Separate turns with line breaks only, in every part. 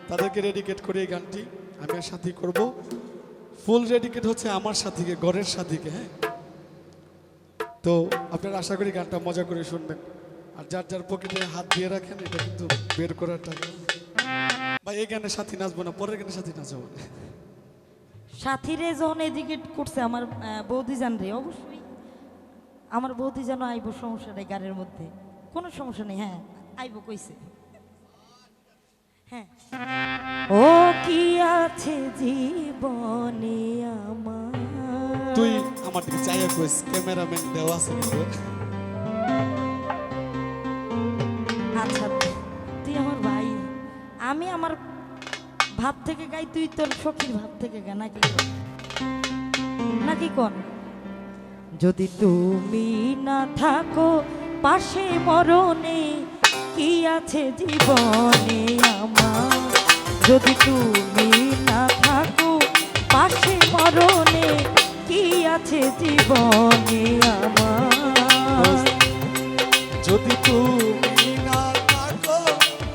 তাদেরকে ডেডিকেট করে এই গানটি আমি আর সাথী করব। ফুল ডেডিকেট হচ্ছে আমার সাথীকে, ঘরের সাথীকে। হ্যাঁ, তো আপনারা আশা করি গানটা মজা করে শুনবেন। আর যার যার পকেটে হাত দিয়ে রাখেন, এটা কিন্তু বের করার টাকা। ভাই এই গানের সাথী নাচবো না, পরের গানের সাথী নাচবো।
সাথীরে যখন এদিকেট করছে আমার বৌদি জান রে, অবশ্যই আমার বৌদি যেন আইব, সমস্যা নেই, গানের মধ্যে কোনো সমস্যা নেই। হ্যাঁ আইব কইছে। হ্যাঁ, ও কি আছে জীবনে আমার।
তুই আমার দিকে চাইয়া কইস, ক্যামেরাম্যান দেওয়া আছে কিন্তু।
আচ্ছা তুই আমার ভাই, আমি আমার ভাব থেকে গাই, তুই তোর সখীর ভাব থেকে গা, নাকি নাকি কোন? যদি তুমি না থাকো পাশে মরণে, কি আছে জীবনে আমার। যদি তুমি না থাকো পাশে মরণে, কি আছে জীবনে আমার।
যদি তুমি না থাকো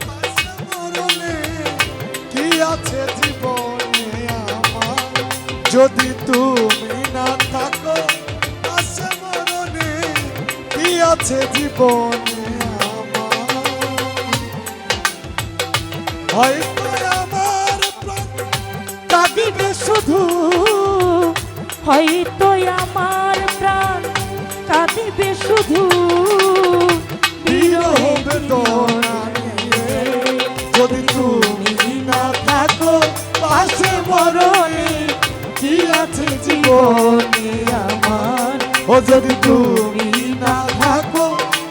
পাশে মরণে, কি আছে জীবনে আমার। যদি তুমি না থাকো পাশে মরণে, কি আছে জীবনে আমার। হয়তো আমার প্রাণ
কাঁদিবে শুধু, হয়তো আমার প্রাণ কাঁদিবে শুধু,
বিরহ বেদনা নিয়ে। যদি তুমি না থাকো পাশে মরণে, কি আছে জীবনে আমার। ও যদি তুমি না থাকো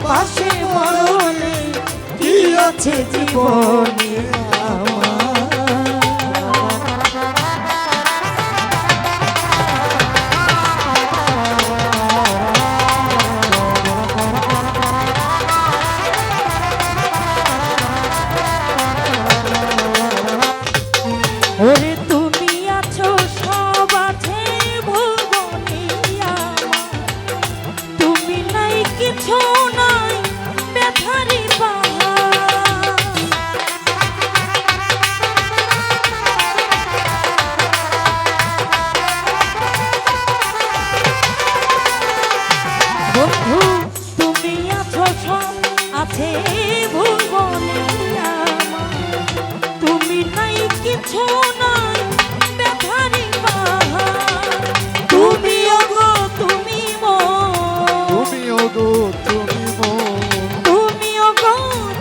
পাশে মরণে, কি আছে জীবনে আমার।
ওরে তুমি আছো সব আছে ভুবনে আমার, তুমি নাই কিছু নাই ব্যথারি পাহাড়। বন্ধু তুমি আছো সব আছে ভুবনে আমার, তুমি নাই কিছু নাই ব্যথারি পাহাড়। তুমি ওগো তুমি মন,
তুমি ওগো তুমি মন,
তুমি ওগো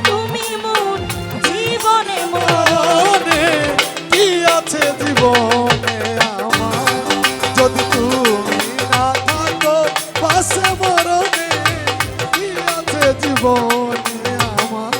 তুমি মন, জীবনে মন।
মনে কি আছে জীবনে আমার। যদি তুমি না থাকো পাশে মরণে, কি আছে জীবনে আমার।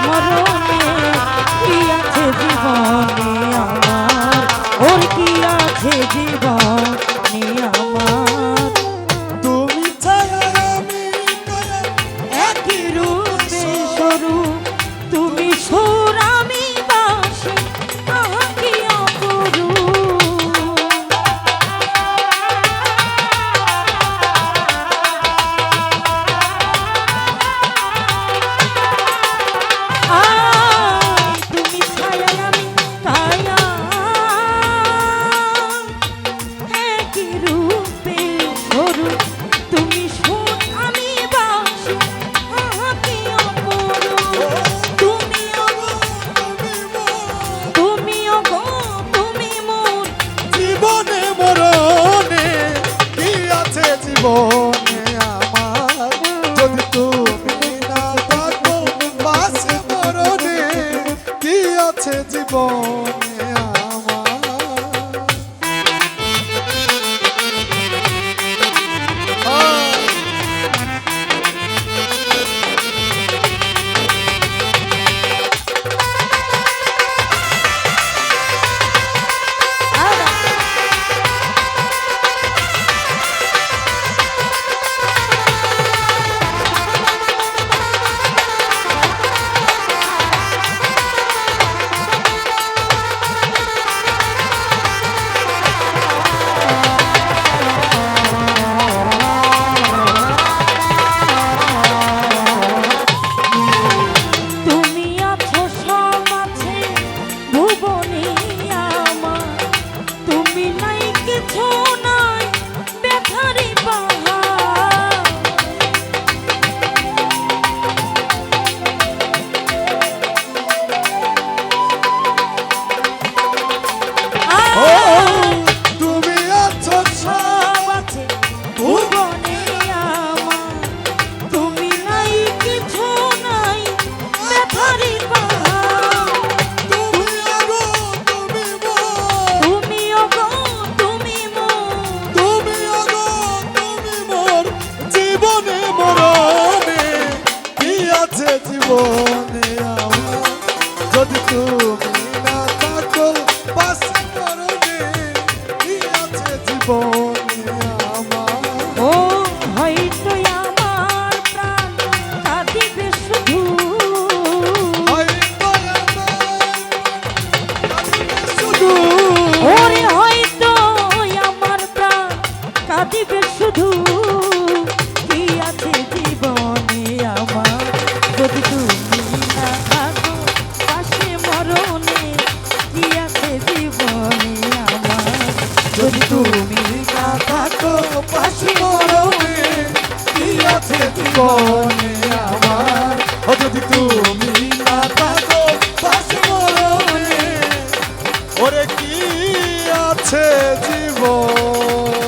মরণে কি আছে জীবনে আমার, ওর কি আছে জীবনে আমার।
তুমি ছাড়া আমি কায়া,
একই রূপে স্বরূপ, তুমি সুর আমি বাঁশি, আহা কি অপরূপ। তুমি ছায়া আমি কায়া, একই রূপে স্বরূপ, তুমি সুর আমি বাঁশি, আহা কি অপরূপ। তুমি ওগো তুমি ওগো তুমি মন,
জীবনে মরণে কি আছে জীবনে আমার। যদি তুমি না থাকো পাশে মরণে, কি আছে জীবনে আমার। যদি তুমি না থাকো পাশে মরণে কি আছে জীবনে আমার।
ও হয়তো আমার প্রাণ কাঁদিবে শুধু,
হয়তো আমার কাঁদিবে শুধু,
ওরে হয়তো আমার প্রাণ কাঁদিবে শুধু, কি আছে জীবনে আমার যদি তুমি না থাকো পাশে মরণে, কি আছে জীবনে আমার যদি তুমি না থাকো
পাশে মরণে কি আছে জীবনে আমার। ও যদি তুমি না থাকো পাশে মরণে ওরে কি আছে জীবন।